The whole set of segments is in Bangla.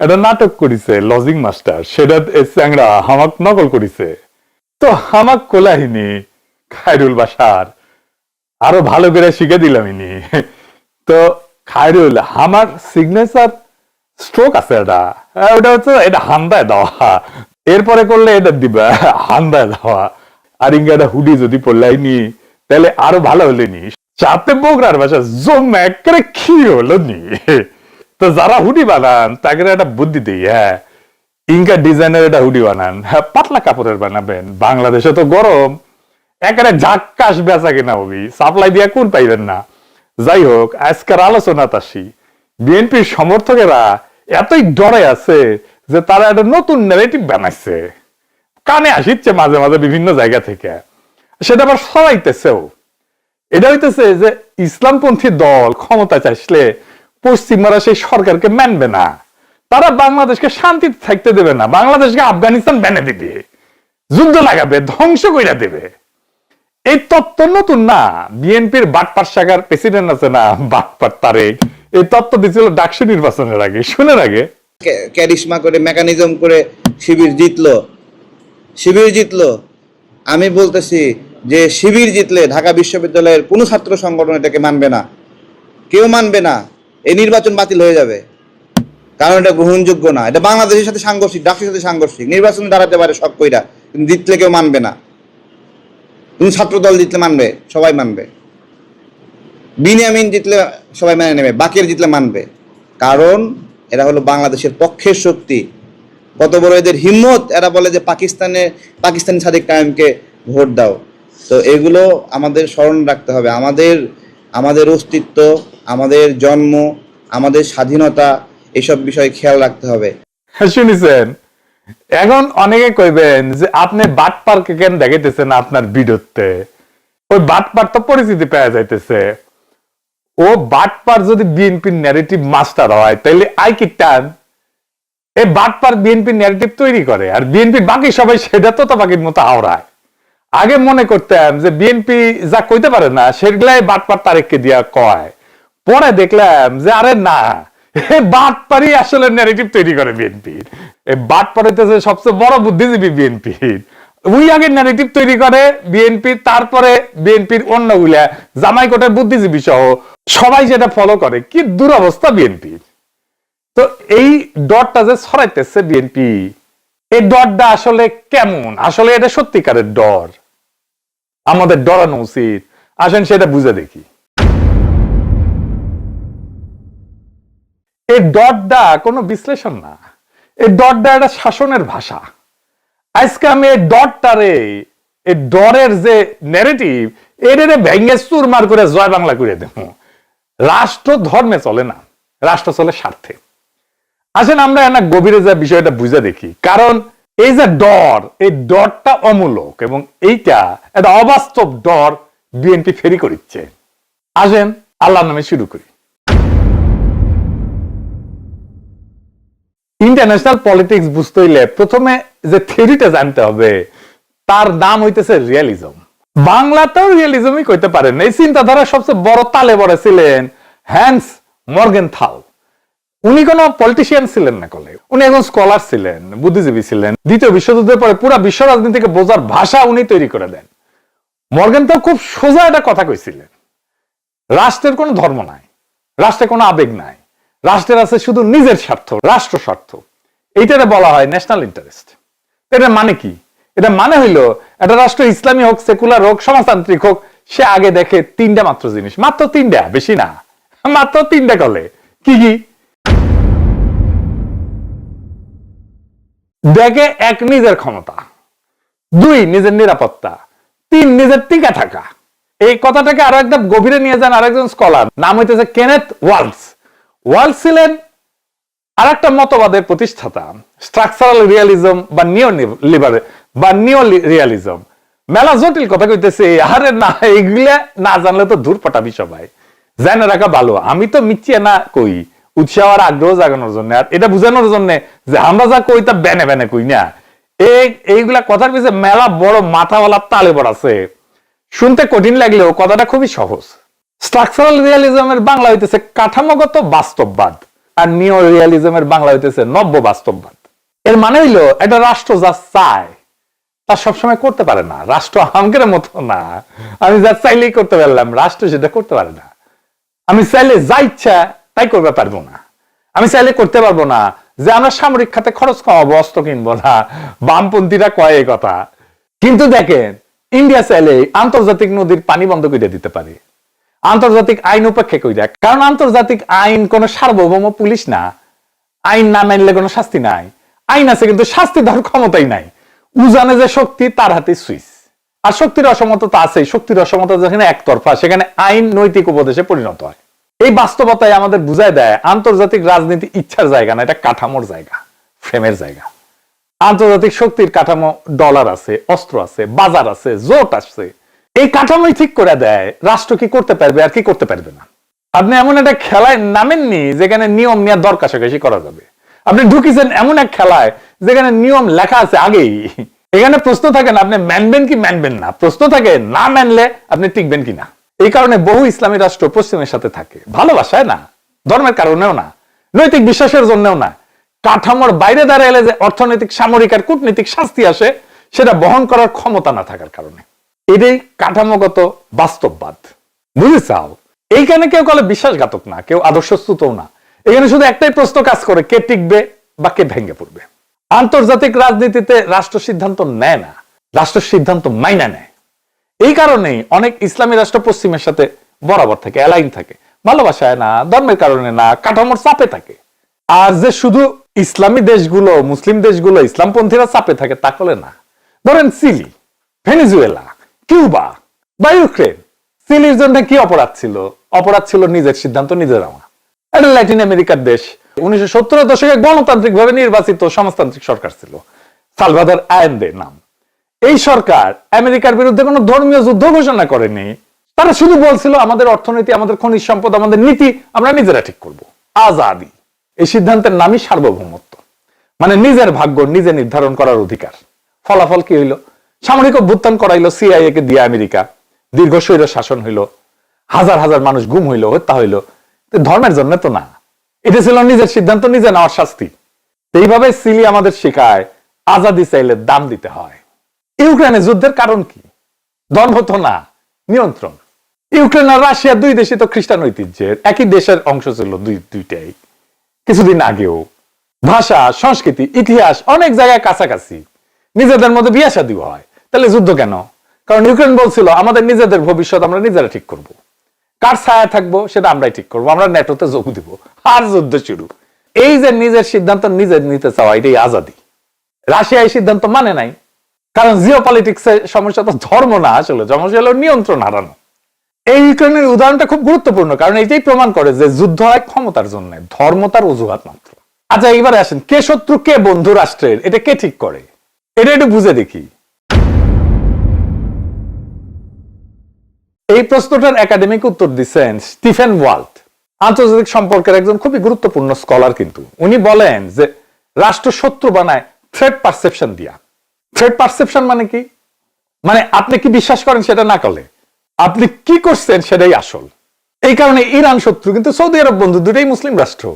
একটা নাটক করিছে লজিং মাস্টার, সেটা চ্যাংড়া হামাক নকল করিছে। তো হামাক কোলাহিনী খায়রুল বাসার আরো ভালো করে শিখে দিলাম ইনি। তো খায়রুল আমার সিগনেচার স্ট্রোক আছে, ওটা হচ্ছে এটা হান্দায় দেওয়া, এরপরে করলে এটা দিবা হান্দায় দেওয়া। আর ইঙ্গাটা হুডি যদি পড়লাইনি তাহলে আরো ভালো হলে নি, চাপে বগরার বাসা জম একেবারে কি হলো নি। তো যারা হুডি বানান তাকে একটা বুদ্ধি দিই, হ্যাঁ ইঙ্কা ডিজাইনের একটা হুডি বানান, হ্যাঁ পাতলা কাপড়ের বানাবেন, বাংলাদেশে তো গরম, একেবারে ঝাক্কাস বেচা কিনা হবি, সাপ্লাই দিয়া কোন পাইবেন না। যাই হোক, আজকের আলোচনা আসি। বিএনপির সমর্থকেরা এতই ডরে আছে যে তারা একটা নতুন ন্যারেটিভ বানাইছে, কানে আসিচ্ছে মাঝে মাঝে বিভিন্ন জায়গা থেকে, সেটা আবার সরাইতেছেও। এটা হইতেছে যে ইসলামপন্থী দল ক্ষমতায় আসলে পশ্চিমারা সেই সরকারকে মানবে না, তারা বাংলাদেশকে শান্তিতে থাকতে দেবে না, বাংলাদেশকে আফগানিস্তান বেনে দিবে, যুদ্ধ লাগাবে, ধ্বংস কইরা দেবে। এই তত্ত্ব নতুন না, বিএনপির বাটপার শাখার প্রেসিডেন্ট আছে না বাটপার তারেক, এই তত্ত্ব দিয়েছিল ডাকসু নির্বাচনের আগে, শুনের আগে। ক্যারিশমা করে মেকানিজম করে শিবির জিতলো। আমি বলতেছি যে শিবির জিতলে ঢাকা বিশ্ববিদ্যালয়ের কোনো ছাত্র সংগঠন এটাকে মানবে না, কেউ মানবে না, এই নির্বাচন বাতিল হয়ে যাবে, কারণ এটা গ্রহণযোগ্য না। এটা বাংলাদেশের সাথে সাংঘর্ষিক, ডাকসুর সাথে সাংঘর্ষিক। নির্বাচন দাঁড়াতে পারে সব কইরা, কিন্তু জিতলে কেউ মানবে না। কোন ছাত্র দল জিতলে মানবে, সবাই মানবে। বিনিয়ামিন জিতলে সবাই মেনে নেবে, বাকির জিতলে মানবে, কারণ এরা হলো বাংলাদেশের পক্ষের শক্তি। কত বড় এদের হিম্মত, এরা বলে যে পাকিস্তানি সাদিক কায়েমকে ভোট দাও। তো এগুলো আমাদের স্মরণ রাখতে হবে। আমাদের অস্তিত্ব, আমাদের জন্ম, আমাদের স্বাধীনতা, এসব বিষয়ে খেয়াল রাখতে হবে। শুনেছেন, এখন অনেকে কইবেন যে আপনি বাটপারকে কেন দেখাইতেছেন আপনার ভিডিওতে, ওই বাটপার তো পরিচিতি পাওয়া যাইতেছে। ও বাটপার যদি বিএনপির ন্যারেটিভ মাস্টার হয় তাহলে আই কি টান, এই বাটপার বিএনপির ন্যারেটিভ তৈরি করে, আর বিএনপির বাকি সবাই সেটা তো বাকির মতো আওড়ায়। আগে মনে করতাম যে বিএনপি যা কইতে পারে না সেগুলাই বাটপার তারেককে দিয়া কয়, পরে দেখলাম যে আরে না, বাটপারই আসলে ন্যারেটিভ তৈরি করে বিএনপির। এই বাটপার হইতেছে সবচেয়ে বড় বুদ্ধিজীবী বিএনপির, উই আগে ন্যারেটিভ তৈরি করে বিএনপি, তারপরে বিএনপির অন্যগুলা জামাই কোটের বুদ্ধিজীবী সহ সবাই সেটা ফলো করে। কি দুরবস্থা বিএনপির। তো এই ডটটা যে ছড়াইতেছে বিএনপি, এই ডরটা আসলে কেমন, আসলে এটা সত্যিকারের ডর, আমাদের ডরানো উচিত। আসেন সেটা বুঝে দেখি। এই ডটটা কোনো বিশ্লেষণ না, এই ডটটা একটা শাসনের ভাষা। আজকে আমি এই ডটটারে, এই ডরের যে ন্যারেটিভ, এটারে ভেঙে চুরমার করে জয় বাংলা করে দেব। রাষ্ট্র ধর্মে চলে না, রাষ্ট্র চলে স্বার্থে। আসেন আমরা একটা গভীরে যে বিষয়টা বুঝে দেখি, কারণ এই যে ডর, এই ডরটা অমূলক এবং এইটা একটা অবাস্তব ডর বিএনপি ফেরি করিচ্ছে। আসেন আল্লাহর নামে শুরু করি। ইন্টারন্যাশনাল পলিটিক্স বুঝতে হইলে প্রথমে যে থিওরিটা জানতে হবে, তার নাম হইতেছে রিয়ালিজম। বাংলাতেও রিয়ালিজমই কইতে পারেন। এই চিন্তাধারা সবচেয়ে বড় তালে বড় ছিলেন হ্যান্স মর্গেনথাল। উনি কোনো পলিটিশিয়ান ছিলেন না, কলে উনি একজন স্কলার ছিলেন, বুদ্ধিজীবী ছিলেন। দ্বিতীয় বিশ্বযুদ্ধের পরে পুরো বিশ্ব রাজনীতিকে বোঝার ভাষা উনি তৈরি করে দেন। মর্গেনথাল খুব সোজা একটা কথা কইছিলেন, রাষ্ট্রের কোনো ধর্ম নাই, রাষ্ট্রের কোনো আবেগ নাই, রাষ্ট্রের আছে শুধু নিজের স্বার্থ, রাষ্ট্র স্বার্থ। এইটারে বলা হয় ন্যাশনাল ইন্টারেস্ট। এটা মানে কি? এটা মানে হইলো একটা রাষ্ট্র ইসলামী হোক, সেকুলার হোক, সমাজতান্ত্রিক হোক, সে আগে দেখে তিনটা মাত্র জিনিস, মাত্র তিনটা, বেশি না, মাত্র তিনটা। কলে কি কি দেখে? এক, নিজের ক্ষমতা; দুই, নিজের নিরাপত্তা; তিন, নিজের টিকে থাকা। এই কথাটাকে আরো একদম গভীরে নিয়ে যান আরেকজন স্কলার, নাম হইতেছে কেনেথ ওয়ালস। ওয়ালস ছিলেন আর একটা মতবাদের প্রতিষ্ঠাতা, স্ট্রাকচারাল রিয়ালিজম বা নিও রিয়ালিজম। মেলা জটিল কথা কইতেছে, আরে না, এগুলা না জানলে তো দূর পাঠাবি সবাই, জানে রাখা ভালো। আমি তো মিথ্যা না কই, উৎসাহ আর আগ্রহ জাগানোর জন্য, আর এটা বুঝানোর জন্য যে আমরা যা কই তা বেনে বেনে কই না। এইগুলা কথার পিছনে মেলা বড় মাথাওয়ালা তালে বড় আছে। শুনতে কঠিন লাগলেও কথাটা খুবই সহজ। স্ট্রাকচারাল রিয়ালিজমের বাংলা হইতেছে কাঠামোগত বাস্তববাদ। আর নিও রিয়ালিজমের বাংলা হইতেছে নব্য বাস্তববাদ। এর মানে হইলো একটা রাষ্ট্র যা চায় তা সবসময় করতে পারে না। রাষ্ট্র আহামকের মতো না, আমি যা চাইলেই করতে পারলাম, রাষ্ট্র সেটা করতে পারে না। আমি চাইলে যা ইচ্ছা তাই করতে পারবো না। আমি চাইলে করতে পারবো না যে আমরা সামরিক খাতে খরচ কমাবো, অস্ত্র কিনবো না। বামপন্থীরা কয় এই কথা, কিন্তু দেখেন ইন্ডিয়া চাইলে আন্তর্জাতিক নদীর পানি বন্ধ করে দিতে পারে, আন্তর্জাতিক আইন উপেক্ষা করে। কারণ আন্তর্জাতিক আইন কোন সার্বভৌম পুলিশ না, আইন না মানলে কোনো শাস্তি নাই। আইন আছে কিন্তু শাস্তি দেওয়ার ক্ষমতাই নাই। উজানে যে শক্তি তার হাতে সুইচ, আর শক্তির অসমতা আছে। শক্তির অসমতা যেখানে একতরফা সেখানে আইন নৈতিক উপদেশে পরিণত হয়। এই বাস্তবতায় আমাদের বুঝায় দেয় আন্তর্জাতিক রাজনীতি ইচ্ছার জায়গা না, এটা কাঠামোর জায়গা, ফ্রেমের জায়গা। আন্তর্জাতিক শক্তির কাঠামো, ডলার আছে, অস্ত্র আছে, বাজার আছে, জোট আছে। এই কাঠামোই ঠিক করে দেয় রাষ্ট্র কি করতে পারবে আর কি করতে পারবে না। আপনি এমন একটা খেলায় নামেননি যেখানে নিয়ম নিয়ে দর কাছাকাছি করা যাবে। আপনি ঢুকিয়েছেন এমন এক খেলায় যেখানে নিয়ম লেখা আছে আগেই। এখানে প্রশ্ন থাকে না আপনি মানবেন কি মানবেন না, প্রশ্ন থাকে না মানলে আপনি টিকবেন কিনা। এই কারণে বহু ইসলামী রাষ্ট্র পশ্চিমের সাথে থাকে, ভালোবাসায় না, ধর্মের কারণেও না, নৈতিক বিশ্বাসের জন্যও না। কাঠামোর বাইরে দাঁড়ালে যে অর্থনৈতিক, সামরিক আর কূটনীতিক শাস্তি আসে সেটা বহন করার ক্ষমতা না থাকার কারণে। এটাই কাঠামোগত বাস্তববাদ। বুঝে চাও? এইখানে কেউ কালে বিশ্বাসঘাতক না, কেউ আদর্শচ্যুতও না। এখানে শুধু একটাই প্রশ্ন কাজ করে, কে টিকবে বা কে ভেঙে পড়বে। আন্তর্জাতিক রাজনীতিতে রাষ্ট্র সিদ্ধান্ত নেয় না, রাষ্ট্র সিদ্ধান্ত মাইনা নেয়। এই কারণেই অনেক ইসলামী রাষ্ট্র পশ্চিমের সাথে বরাবর থাকে, অ্যালাইন থাকে, ভালোবাসায় না, ধর্মের কারণে না, কাঠামোর চাপে থাকে। আর যে শুধু ইসলামী দেশগুলো, মুসলিম দেশগুলো ইসলামপন্থীরা চাপে থাকে তা হলে না। ধরেন চিলি, ভেনেজুয়েলা, কিউবা বা ইউক্রেন। চিলির জন্য কি অপরাধ ছিল? অপরাধ ছিল নিজের সিদ্ধান্ত নিজে নেওয়া। এটা ল্যাটিন আমেরিকার দেশ, 1970 দশকে গণতান্ত্রিক ভাবে নির্বাচিত সমাজতান্ত্রিক সরকার ছিল, সালভাদর আয়েন্দে নাম। এই সরকার আমেরিকার বিরুদ্ধে কোনো ধর্মীয় যুদ্ধ ঘোষণা করেনি। তারা শুধু বলছিল আমাদের অর্থনীতি, আমাদের খনিজ সম্পদ, আমাদের নীতি আমরা নিজেরা ঠিক করব। আজাদি, এই সিদ্ধান্তের নামই সার্বভৌমত্ব, মানে নিজের ভাগ্য নিজে নির্ধারণ করার অধিকার। ফলাফল কি হইল? সামরিক অভ্যুত্থান করাইলো সিআইএ কে দিয়ে আমেরিকা, দীর্ঘ স্বৈর শাসন হইল, হাজার হাজার মানুষ গুম হইল, হত্যা হইল। ধর্মের জন্য তো না, এটা ছিল নিজের সিদ্ধান্ত নিজে নেওয়ার শাস্তি। এইভাবে চিলি আমাদের শেখায় আজাদি চাইলে দাম দিতে হয়। ইউক্রেনে যুদ্ধের কারণ কি? ধর্ম তো না, নিয়ন্ত্রণ। ইউক্রেন আর রাশিয়া দুই দেশই তো খ্রিস্টান ঐতিহ্যের, একই দেশের অংশ ছিল দুইটাই। কিছুদিন আগেও ভাষা, সংস্কৃতি, ইতিহাস অনেক জায়গায় কাছাকাছি, নিজেদের মধ্যে বিয়ে শাদী হয়। তাহলে যুদ্ধ কেন? কারণ ইউক্রেন বলছিল আমাদের নিজেদের ভবিষ্যৎ আমরা নিজেরা ঠিক করব, কার ছায়া থাকবো সেটা আমরাই ঠিক করবো, আমরা ন্যাটোতে যোগ দিব, আর যুদ্ধ শুরু। এই যে নিজের সিদ্ধান্ত নিজে নিতে চাওয়া, এটাই আজাদি। রাশিয়া এই সিদ্ধান্ত মানে নাই, কারণ জিও পলিটিক্সের সমস্যা তো ধর্ম না, আসলে সমস্যা হলো নিয়ন্ত্রণ হারানো। এই ইউক্রেনের উদাহরণটা খুব গুরুত্বপূর্ণ, কারণ এটাই প্রমাণ করে যে যুদ্ধ হয় ক্ষমতার জন্য, ধর্ম তার অজুহাত মাত্র। আচ্ছা এইবারে আসেন, কে শত্রু কে বন্ধু রাষ্ট্রের, এটা কে ঠিক করে? এটা একটু বুঝে দেখি। এই প্রশ্নটার একাডেমিক উত্তর দিচ্ছেন স্টিফেন ওয়াল্ট, আন্তর্জাতিক সম্পর্কের একজন খুবই গুরুত্বপূর্ণ স্কলার। কিন্তু উনি বলেন যে রাষ্ট্র শত্রু বানায় থ্রেট পারসেপশন দিয়া। থ্রেট পারসেপশন মানে কি? মানে আপনি কি বিশ্বাস করেন সেটা না করলে আপনি কি করছেন সেটাই আসল। এই কারণে ইরান শত্রু কিন্তু সৌদি আরব বন্ধু, দুটাই মুসলিম রাষ্ট্র।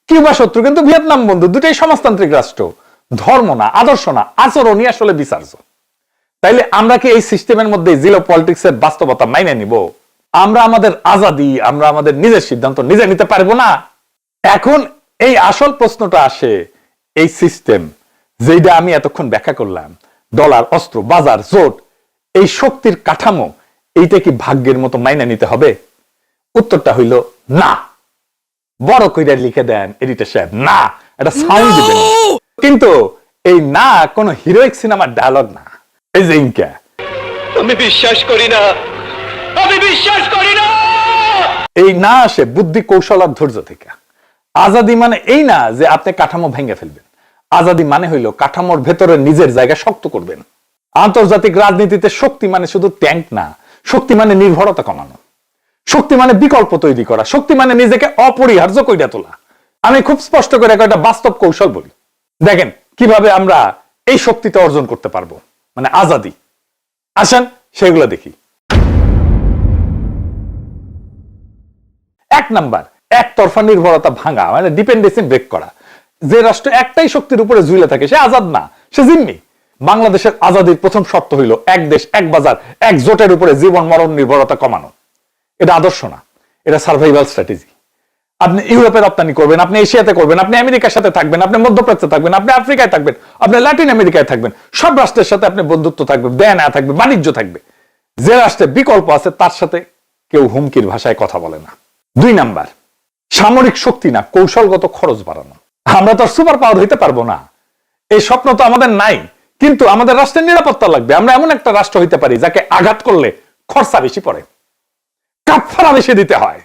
কিউবা শত্রু কিন্তু ভিয়েতনাম বন্ধু, দুটাই সমাজতান্ত্রিক রাষ্ট্র। ধর্ম না, আদর্শ না, আচরণই আসলে বিচার্য। তাইলে আমরা কি এই সিস্টেমের মধ্যে জিও পলিটিক্সের বাস্তবতা মাইনে নিব? আমরা আমাদের আজাদি, আমরা আমাদের নিজের সিদ্ধান্ত নিজে নিতে পারবো না? এখন এই আসল প্রশ্নটা আসে, এই সিস্টেম যেটা আমি এতক্ষণ ব্যাখ্যা করলাম, ডলার, অস্ত্র, বাজার, জোট, এই শক্তির কাঠামো, এইটা কি ভাগ্যের মতো মাইনে নিতে হবে? উত্তরটা হইল না। বড় কইরা লিখে দেন এডিটর সাহেব, না, এটা সাউন্ড দিবেন। কিন্তু এই না কোন হিরোইক সিনেমার ডায়লগ না। এই যে ইনকা, আমি বিশ্বাস করি না, আমি বিশ্বাস করি না। এই না আসে বুদ্ধি, কৌশল আর ধৈর্য থেকে। আজাদি মানে এই না যে আপনি কাঠামো ভেঙে ফেলবেন। আজাদি মানে হইল কাঠামোর ভেতরে নিজের জায়গা শক্ত করবেন। আন্তর্জাতিক রাজনীতিতে শক্তি মানে শুধু ট্যাঙ্ক না, শক্তি মানে নির্ভরতা কমানো, শক্তি মানে বিকল্প তৈরি করা, শক্তি মানে নিজেকে অপরিহার্য কইরা তোলা। আমি খুব স্পষ্ট করে একটা বাস্তব কৌশল বলি, দেখেন কিভাবে আমরা এই শক্তিটা অর্জন করতে পারবো, মানে আজাদি। আসেন সেগুলো দেখি। 1 নাম্বার, একতরফা নির্ভরতা ভাঙা, মানে ডিপেন্ডেন্সি ব্রেক করা। যে রাষ্ট্র একটাই শক্তির উপরে ঝুলে থাকে সে আজাদ না, সে জিম্মি। বাংলাদেশের আজাদির প্রথম শর্ত হইল এক দেশ এক বাজার এক জোটের উপরে জীবন মরণ নির্ভরতা কমানো। এটা আদর্শ না, এটা সার্ভাইভাল স্ট্র্যাটেজি। আপনি ইউরোপে রপ্তানি করবেন, আপনি এশিয়াতে করবেন, আপনি আমেরিকার সাথে থাকবেন, আপনি মধ্যপ্রাচ্যে থাকবেন, আপনি আফ্রিকায় থাকবেন, আপনি ল্যাটিন আমেরিকায় থাকবেন, সব রাষ্ট্রের সাথে আপনি বন্ধুত্ব থাকবে, দেয়া নেয়া থাকবে, বাণিজ্য থাকবে। যে রাষ্ট্রে বিকল্প আছে তার সাথে কেউ হুমকির ভাষায় কথা বলে না। 2 নাম্বার, সামরিক শক্তি না, কৌশলগত খরচ বাড়ানো। আমরা তো সুপার পাওয়ার হইতে পারবো না, এই স্বপ্ন তো আমাদের নাই, কিন্তু আমাদের রাষ্ট্রের নিরাপত্তা লাগবে। আমরা এমন একটা রাষ্ট্র হইতে পারি যাকে আঘাত করলে খরচা বেশি পড়ে, কাফারা বেশি দিতে হয়,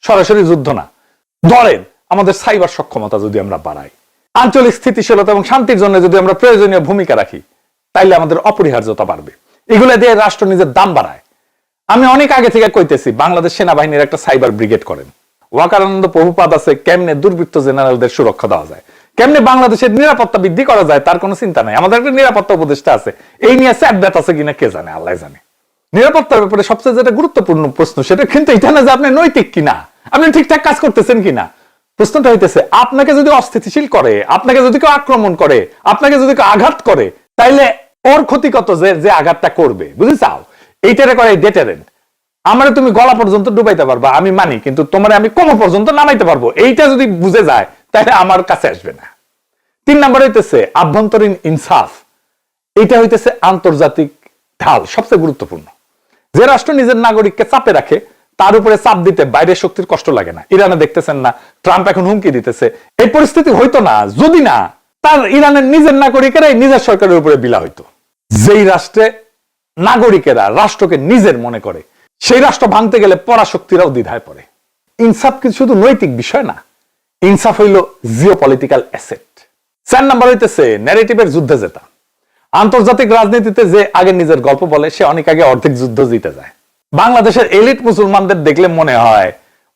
সরাসরি যুদ্ধ না। ধরেন আমাদের সাইবার সক্ষমতা যদি আমরা বাড়াই, আঞ্চলিক স্থিতিশীলতা এবং শান্তির জন্য যদি আমরা প্রয়োজনীয় ভূমিকা রাখি, তাইলে আমাদের অপরিহার্যতা বাড়বে। এগুলো দিয়ে রাষ্ট্র নিজের দাম বাড়ায়। আমি অনেক আগে থেকে কইতেছি বাংলাদেশ সেনাবাহিনীর একটা সাইবার ব্রিগেড করেন। ওয়াকারানন্দ প্রভুপাদ আছে, কেমনে দুর্বৃত্ত জেনারেলদের সুরক্ষা দেওয়া যায়, কেমনে বাংলাদেশের নিরাপত্তা বৃদ্ধি করা যায়, তার কোনো চিন্তা নাই। আমাদের একটা নিরাপত্তা উপদেষ্টা আছে, এই নিয়ে স্যাট আছে কিনা কে জানে, আল্লাহ জানে। নিরাপত্তার ব্যাপারে সবচেয়ে যেটা গুরুত্বপূর্ণ প্রশ্ন সেটা কিন্তু এটা না যে আপনি নৈতিক কিনা, আপনি ঠিকঠাক কাজ করতেছেন কিনা। প্রশ্নটা হইতেছে আপনাকে যদি অস্থিতিশীল করে, আপনাকে যদি কেউ আক্রমণ করে, আপনাকে যদি কেউ আঘাত করে, তাইলে ওর ক্ষতি কত যে আঘাতটা করবে, বুঝে চাও? এইটারে করে ডেটারেন্ট। আমারে তুমি গলা পর্যন্ত ডুবাইতে পারবা আমি মানি, কিন্তু তোমার আমি কোমর পর্যন্ত নামাইতে পারবো, এইটা যদি বুঝে যায় তাহলে আমার কাছে আসবে না। 3 নাম্বার হইতেছে আভ্যন্তরীণ ইনসাফ। এটা হইতেছে আন্তর্জাতিক ঢাল, সবচেয়ে গুরুত্বপূর্ণ। যে রাষ্ট্র নিজের নাগরিককে চাপে রাখে তার উপরে চাপ দিতে বাইরের শক্তির কষ্ট লাগে না। ইরানে দেখতেছেন না, ট্রাম্প এখন হুমকি দিতেছে। এই পরিস্থিতি হইতো না যদি না তার ইরানের নিজের নাগরিকেরাই নিজের সরকারের উপরে বিলা হইতো। যেই রাষ্ট্রে নাগরিকেরা রাষ্ট্রকে নিজের মনে করে, সেই রাষ্ট্র ভাঙতে গেলে পরাশক্তিরাও দ্বিধায় পড়ে। ইনসাফ কি শুধু নৈতিক বিষয় না, ইনসাফ হইল জিওপলিটিক্যাল অ্যাসেট। 4 নাম্বার হইতেছে ন্যারেটিভের যুদ্ধে জেতা। আন্তর্জাতিক রাজনীতিতে যে আগে নিজের গল্প বলে সে অনেক আগে অর্ধেক যুদ্ধ জিতে যায়। বাংলাদেশের এলিট মুসলমানদের দেখলে মনে হয়,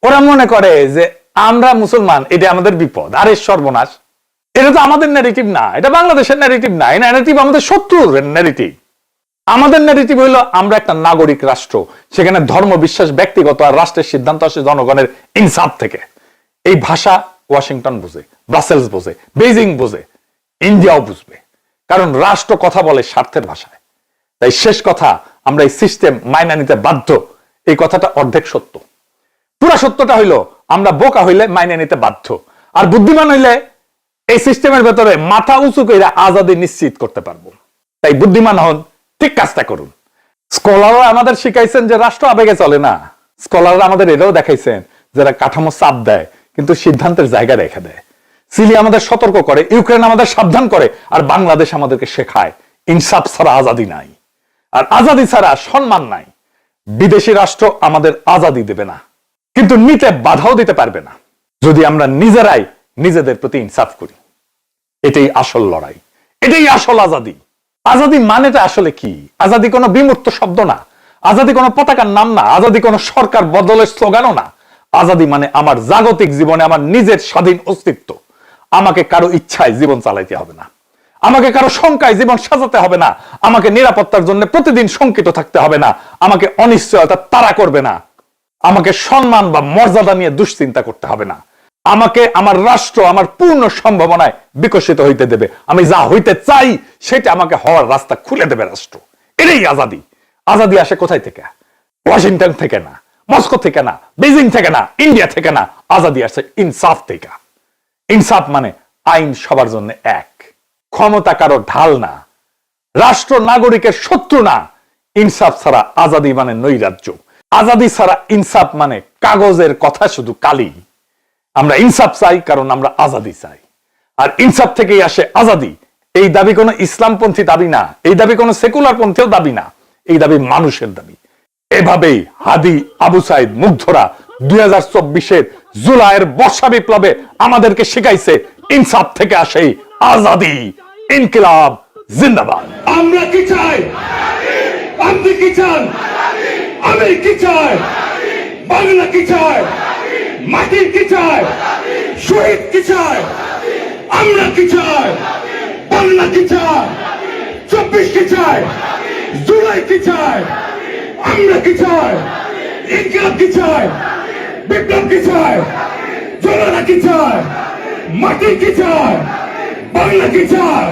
ওরা মনে করে যে আমরা মুসলমান, এটা আমাদের বিপদ, আরে সর্বনাশ। এটা তো আমাদের ন্যারেটিভ না, এটা বাংলাদেশের ন্যারেটিভ না, এই ন্যারেটিভ আমাদের শত্রুর ন্যারেটিভ। আমাদের ন্যারেটিভ হইলো আমরা একটা নাগরিক রাষ্ট্র, সেখানে ধর্ম বিশ্বাস ব্যক্তিগত আর রাষ্ট্রের সিদ্ধান্ত আসে জনগণের ইনসাফ থেকে। এই ভাষা ওয়াশিংটন বুঝে, ব্রাসেলস বোঝে, বেইজিং বোঝে, ইন্ডিয়াও বুঝবে, কারণ রাষ্ট্র কথা বলে স্বার্থের ভাষায়। তাই শেষ কথা, আমরা এই সিস্টেম মাইনা নিতে বাধ্য। এই কথাটা অর্ধেক সত্য। পুরা সত্যটা হইলো আমরা বোকা হইলে মাইনা নিতে বাধ্য, আর বুদ্ধিমান হইলে এই সিস্টেমের ভেতরে মাথা উঁচু করে আজাদি নিশ্চিত করতে পারবো। তাই বুদ্ধিমান হন, ঠিক কাজটা করুন। স্কলাররা আমাদের শিখাইছেন যে রাষ্ট্র আবেগে চলে না। স্কলাররা আমাদের এটাও দেখাইছেন যারা কাঠামো চাপ দেয় কিন্তু সিদ্ধান্তের জায়গা রেখে দেয়। সিরিয়া আমাদের সতর্ক করে, ইউক্রেন আমাদের সাবধান করে, আর বাংলাদেশ আমাদেরকে শেখায় ইনসাফ ছাড়া আজাদি নাই, আর আজাদি ছাড়া সম্মান নাই। বিদেশি রাষ্ট্র আমাদের আজাদি দেবে না, কিন্তু নিতে বাধাও দিতে পারবে না যদি আমরা নিজেরাই নিজেদের প্রতি ইনসাফ করি। এটাই আসল লড়াই, এটাই আসল আজাদি। আজাদি মানেটা আসলে কি? আজাদি কোনো বিমূর্ত শব্দ না, আজাদি কোনো পতাকার নাম না, আজাদি কোনো সরকার বদলের স্লোগানও না। আজাদি মানে আমার জাগতিক জীবনে আমার নিজের স্বাধীন অস্তিত্ব। আমাকে কারো ইচ্ছায় জীবন চালাইতে হবে না, আমাকে কারো শঙ্কায় জীবন সাজাতে হবে না, আমাকে নিরাপত্তার জন্য প্রতিদিন শঙ্কিত থাকতে হবে না, আমাকে অনিশ্চয়তা তাড়া করবে না, আমাকে সম্মান বা মর্যাদা নিয়ে দুশ্চিন্তা করতে হবে না, আমাকে আমার রাষ্ট্র আমার পূর্ণ সম্ভাবনায় বিকশিত হইতে দেবে। আমি যা হইতে চাই সেটা আমাকে হওয়ার রাস্তা খুলে দেবে রাষ্ট্র। এটাই আজাদি। আজাদি আসে কোথায় থেকে? ওয়াশিংটন থেকে না, মস্কো থেকে না, বেজিং থেকে না, ইন্ডিয়া থেকে না। আজাদি আসে ইনসাফ থেকে। ইনসাফ মানে আইন সবার জন্য এক, ক্ষমতা কারো ঢাল না, রাষ্ট্র নাগরিকের শত্রু না। ইনসাফ ছাড়া আজাদি মানে নৈরাজ্য, আজাদি ছাড়া ইনসাফ মানে কাগজের কথা শুধু কালি। আমরা ইনসাফ চাই কারণ আমরা আজাদি চাই, আর ইনসাফ থেকেই আসে আজাদি। এই দাবি কোনো ইসলামপন্থী দাবি না, এই দাবি কোনো সেকুলার পন্থীও দাবি না, এই দাবি মানুষের দাবি। এভাবেই হাদি, আবু সাইদ, মুগ্ধরা 2024-এর জুলাইয়ের বর্ষা বিপ্লবে আমাদেরকে শিখাইছে ইনসাফ থেকে আসে আজাদি। ইনকিলাব জিন্দাবাদ। আমরা কি চাই? আপনি কি চান? আমি কি চাই? বাংলা কি চায়? মাটির কি চায়? শহীদ কি চায়? আমরা কি চাই? বাংলা কি চায়? 24 কি চায়? জুলাই কি চায়? আমরা কি চাই? ইনকিলাব কি চায়? বিপ্লব কি চায়? জনগণ কি চায়, মাটি কি চায়, বাংলা কি চায়।